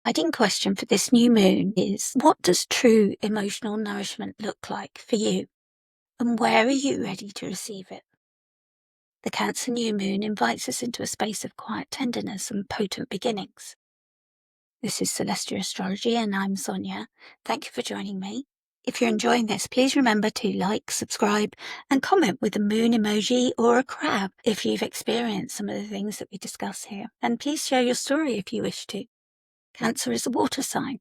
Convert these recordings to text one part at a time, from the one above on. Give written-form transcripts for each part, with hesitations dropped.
Guiding question for this new moon is, what does true emotional nourishment look like for you? And where are you ready to receive it? The Cancer new moon invites us into a space of quiet tenderness and potent beginnings. This is Celestia Astrology and I'm Sonia. Thank you for joining me. If you're enjoying this, please remember to like, subscribe and comment with a moon emoji or a crab if you've experienced some of the things that we discuss here. And please share your story if you wish to. Cancer is a water sign,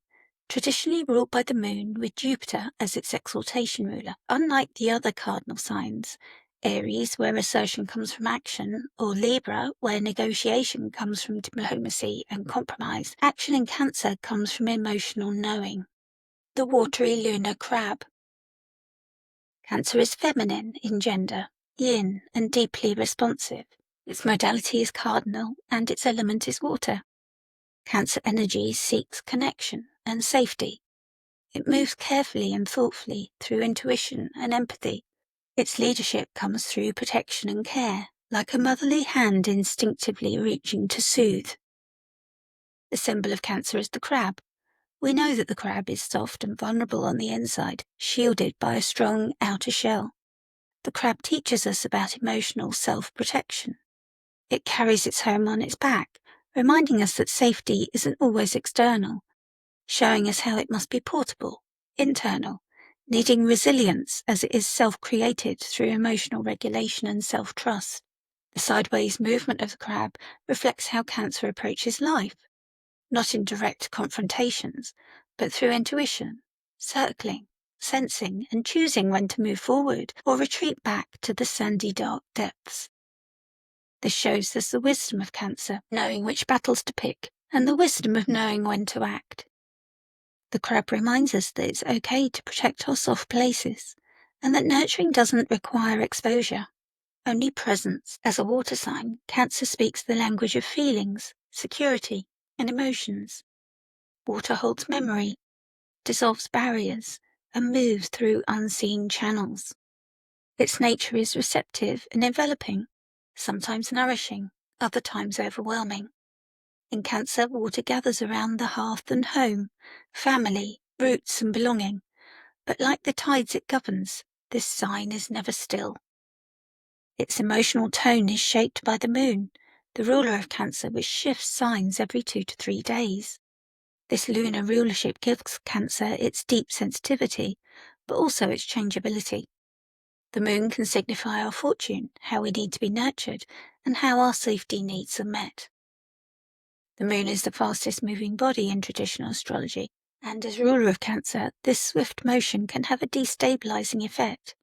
traditionally ruled by the moon with Jupiter as its exaltation ruler. Unlike the other cardinal signs, Aries, where assertion comes from action, or Libra, where negotiation comes from diplomacy and compromise, action in Cancer comes from emotional knowing. The watery lunar crab. Cancer is feminine in gender, yin, and deeply responsive. Its modality is cardinal, and its element is water. Cancer energy seeks connection and safety. It moves carefully and thoughtfully through intuition and empathy. Its leadership comes through protection and care, like a motherly hand instinctively reaching to soothe. The symbol of Cancer is the crab. We know that the crab is soft and vulnerable on the inside, shielded by a strong outer shell. The crab teaches us about emotional self-protection. It carries its home on its back, reminding us that safety isn't always external, showing us how it must be portable, internal, needing resilience as it is self-created through emotional regulation and self-trust. The sideways movement of the crab reflects how Cancer approaches life, not in direct confrontations, but through intuition, circling, sensing, and choosing when to move forward or retreat back to the sandy dark depths. This shows us the wisdom of Cancer, knowing which battles to pick, and the wisdom of knowing when to act. The crab reminds us that it's okay to protect our soft places, and that nurturing doesn't require exposure, only presence. As a water sign, Cancer speaks the language of feelings, security, and emotions. Water holds memory, dissolves barriers, and moves through unseen channels. Its nature is receptive and enveloping, sometimes nourishing, other times overwhelming. In Cancer, water gathers around the hearth and home, family, roots and belonging. But like the tides it governs, this sign is never still. Its emotional tone is shaped by the moon, the ruler of Cancer, which shifts signs every 2 to 3 days. This lunar rulership gives Cancer its deep sensitivity, but also its changeability. The moon can signify our fortune, how we need to be nurtured, and how our safety needs are met. The moon is the fastest moving body in traditional astrology, and as ruler of Cancer, this swift motion can have a destabilizing effect.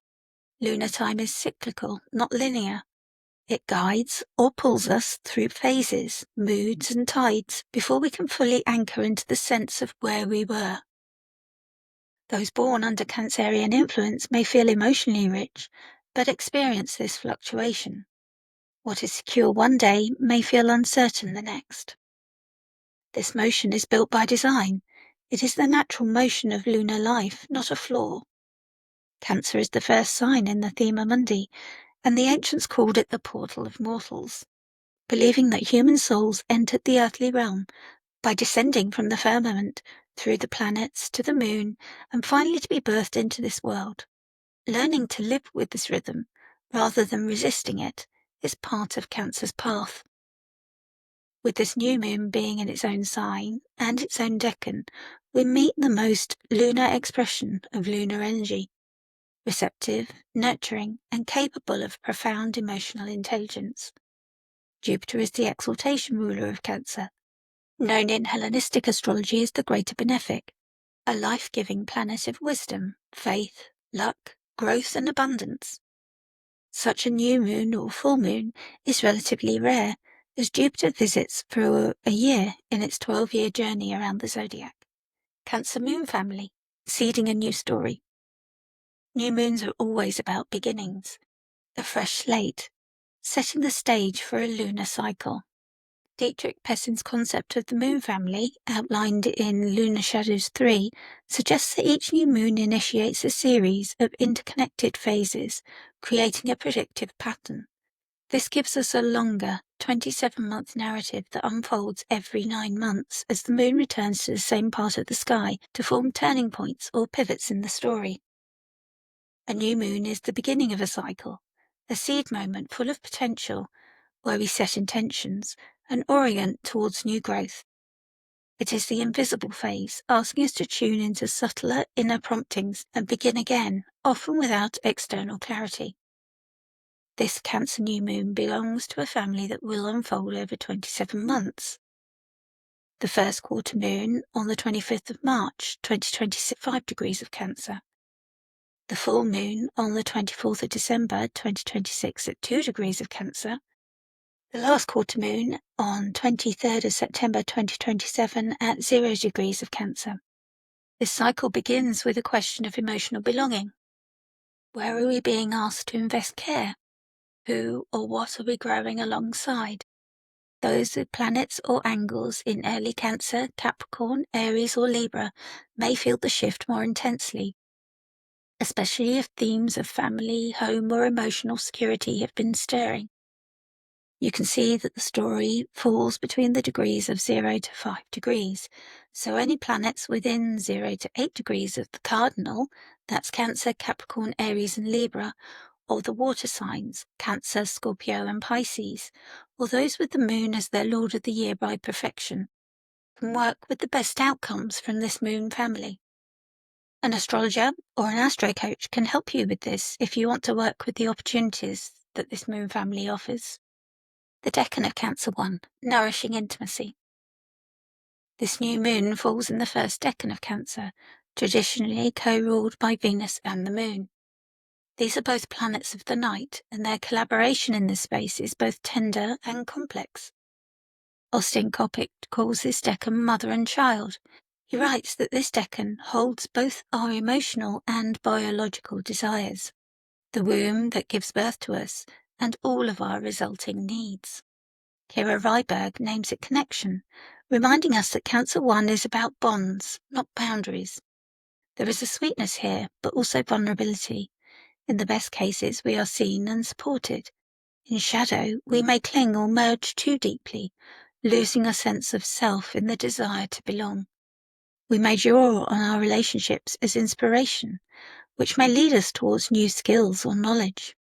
Lunar time is cyclical, not linear. It guides or pulls us through phases, moods and tides before we can fully anchor into the sense of where we were. Those born under Cancerian influence may feel emotionally rich, but experience this fluctuation. What is secure one day may feel uncertain the next. This motion is built by design. It is the natural motion of lunar life, not a flaw. Cancer is the first sign in the Thema Mundi, and the ancients called it the portal of mortals, believing that human souls entered the earthly realm by descending from the firmament through the planets to the moon and finally to be birthed into this world. Learning to live with this rhythm rather than resisting it is part of Cancer's path. With this new moon being in its own sign and its own decan, we meet the most lunar expression of lunar energy, receptive, nurturing, and capable of profound emotional intelligence. Jupiter is the exaltation ruler of Cancer, known in Hellenistic astrology as the Greater Benefic, a life-giving planet of wisdom, faith, luck, growth, and abundance. Such a new moon or full moon is relatively rare, as Jupiter visits for a year in its 12-year journey around the zodiac. Cancer moon family, seeding a new story. New moons are always about beginnings, a fresh slate, setting the stage for a lunar cycle. Dietrich Pessin's concept of the moon family, outlined in Lunar Shadows 3, suggests that each new moon initiates a series of interconnected phases, creating a predictive pattern. This gives us a longer 27-month narrative that unfolds every 9 months as the moon returns to the same part of the sky to form turning points or pivots in the story. A new moon is the beginning of a cycle, a seed moment full of potential where we set intentions and orient towards new growth. It is the invisible phase, asking us to tune into subtler inner promptings and begin again, often without external clarity. This Cancer new moon belongs to a family that will unfold over 27 months. The first quarter moon on the 25th of March, 2026, 5 degrees of Cancer. The full moon on the 24th of December, 2026 at 2 degrees of Cancer. The last quarter moon on 23rd of September 2027 at 0 degrees of Cancer. This cycle begins with a question of emotional belonging. Where are we being asked to invest care? Who or what are we growing alongside? Those with planets or angles in early Cancer, Capricorn, Aries or Libra may feel the shift more intensely, especially if themes of family, home or emotional security have been stirring. You can see that the story falls between the degrees of 0 to 5 degrees, so any planets within 0 to 8 degrees of the cardinal, that's Cancer, Capricorn, Aries and Libra, or the water signs, Cancer, Scorpio and Pisces, or those with the moon as their lord of the year by perfection, can work with the best outcomes from this moon family. An astrologer or an astro coach can help you with this if you want to work with the opportunities that this moon family offers. The decan of Cancer 1, Nourishing Intimacy. This new moon falls in the first decan of Cancer, traditionally co-ruled by Venus and the moon. These are both planets of the night, and their collaboration in this space is both tender and complex. Austin Coppock calls this decan mother and child. He writes that this decan holds both our emotional and biological desires, the womb that gives birth to us, and all of our resulting needs. Kira Ryberg names it connection, reminding us that Cancer 1 is about bonds, not boundaries. There is a sweetness here, but also vulnerability. In the best cases, we are seen and supported. In shadow, we may cling or merge too deeply, losing a sense of self in the desire to belong. We may draw on our relationships as inspiration, which may lead us towards new skills or knowledge.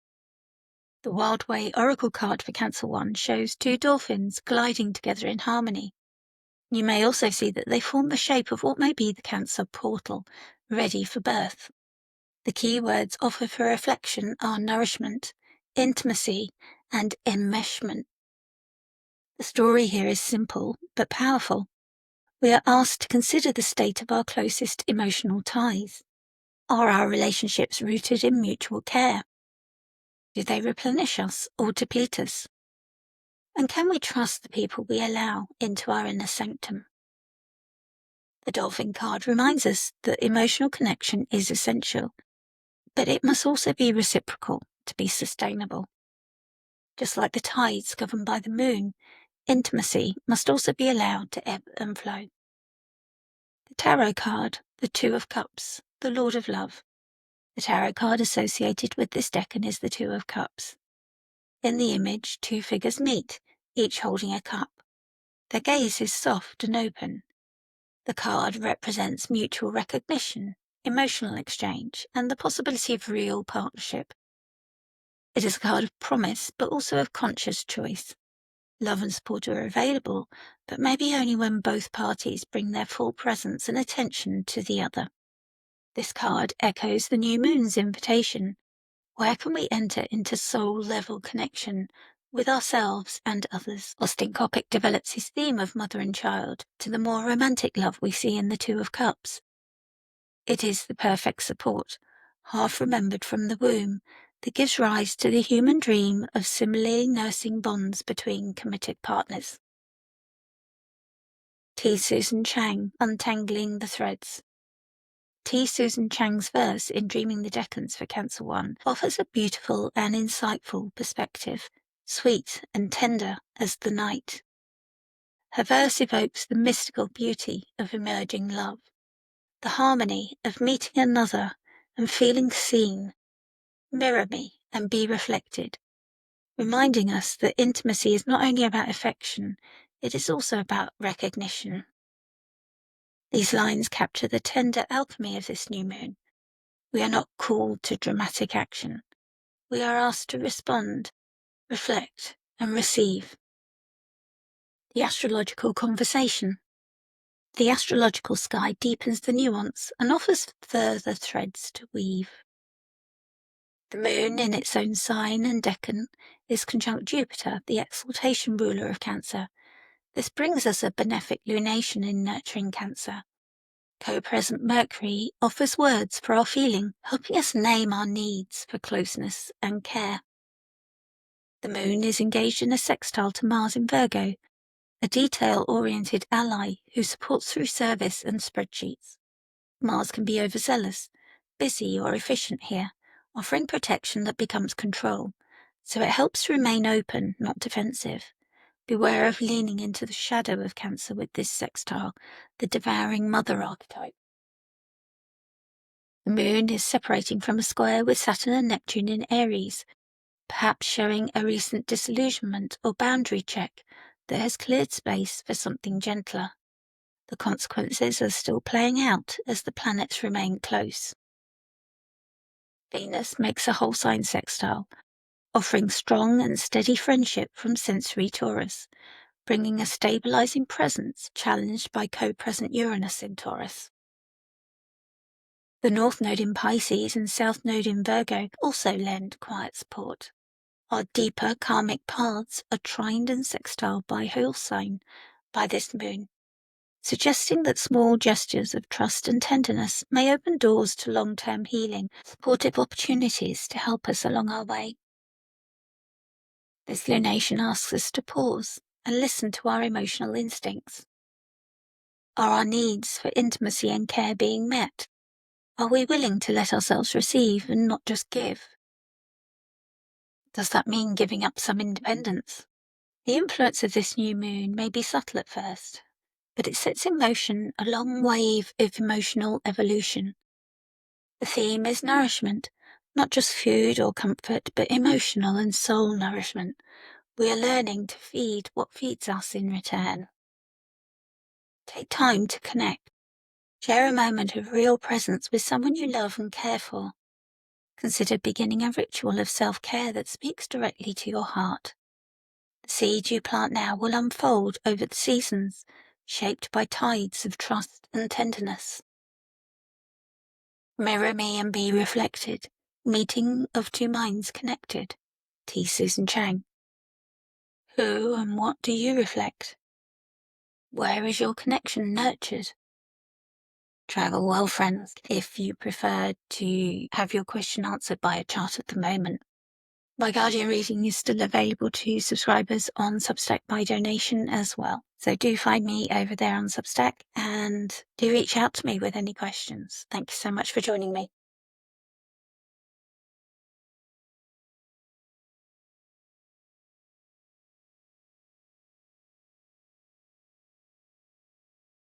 The Wild Way Oracle card for Cancer 1 shows two dolphins gliding together in harmony. You may also see that they form the shape of what may be the Cancer portal, ready for birth. The key words offered for reflection are nourishment, intimacy, and enmeshment. The story here is simple but powerful. We are asked to consider the state of our closest emotional ties. Are our relationships rooted in mutual care? Do they replenish us or deplete us? And can we trust the people we allow into our inner sanctum? The Dolphin card reminds us that emotional connection is essential, but it must also be reciprocal to be sustainable. Just like the tides governed by the moon, intimacy must also be allowed to ebb and flow. The Tarot card, the Two of Cups, the Lord of Love. The tarot card associated with this decan is the Two of Cups. In the image, two figures meet, each holding a cup. Their gaze is soft and open. The card represents mutual recognition, emotional exchange, and the possibility of real partnership. It is a card of promise, but also of conscious choice. Love and support are available, but maybe only when both parties bring their full presence and attention to the other. This card echoes the new moon's invitation. Where can we enter into soul-level connection with ourselves and others? Austin Coppock develops his theme of mother and child to the more romantic love we see in the Two of Cups. It is the perfect support, half remembered from the womb, that gives rise to the human dream of similarly nursing bonds between committed partners. T. Susan Chang, Untangling the Threads. T. Susan Chang's verse in Dreaming the Decans for Cancer 1 offers a beautiful and insightful perspective, sweet and tender as the night. Her verse evokes the mystical beauty of emerging love, the harmony of meeting another and feeling seen. Mirror me and be reflected. reminding us that intimacy is not only about affection, it is also about recognition. These lines capture the tender alchemy of this new moon. We are not called to dramatic action. We are asked to respond, reflect, and receive. The astrological conversation. The astrological sky deepens the nuance and offers further threads to weave. The moon, in its own sign and decan, is conjunct Jupiter, the exaltation ruler of Cancer. This brings us a benefic lunation in nurturing Cancer. Co-present Mercury offers words for our feeling, helping us name our needs for closeness and care. The moon is engaged in a sextile to Mars in Virgo, a detail-oriented ally who supports through service and spreadsheets. Mars can be overzealous, busy or efficient here, offering protection that becomes control, so it helps to remain open, not defensive. Beware of leaning into the shadow of Cancer with this sextile, the devouring mother archetype. The moon is separating from a square with Saturn and Neptune in Aries, perhaps showing a recent disillusionment or boundary check that has cleared space for something gentler. The consequences are still playing out as the planets remain close. Venus makes a whole sign sextile, offering strong and steady friendship from sensory Taurus, bringing a stabilizing presence challenged by co-present Uranus in Taurus. The North Node in Pisces and South Node in Virgo also lend quiet support. Our deeper karmic paths are trined and sextile by whole sign by this moon, suggesting that small gestures of trust and tenderness may open doors to long-term healing, supportive opportunities to help us along our way. This lunation asks us to pause and listen to our emotional instincts. Are our needs for intimacy and care being met? Are we willing to let ourselves receive and not just give? Does that mean giving up some independence? The influence of this new moon may be subtle at first, but it sets in motion a long wave of emotional evolution. The theme is nourishment, not just food or comfort, but emotional and soul nourishment. We are learning to feed what feeds us in return. Take time to connect. Share a moment of real presence with someone you love and care for. Consider beginning a ritual of self-care that speaks directly to your heart. The seed you plant now will unfold over the seasons, shaped by tides of trust and tenderness. Mirror me and be reflected. Meeting of two minds connected. T. Susan Chang. Who and what do you reflect? Where is your connection nurtured? Travel well, friends, if you prefer to have your question answered by a chart at the moment. My Guardian reading is still available to subscribers on Substack by donation as well. So do find me over there on Substack and do reach out to me with any questions. Thank you so much for joining me.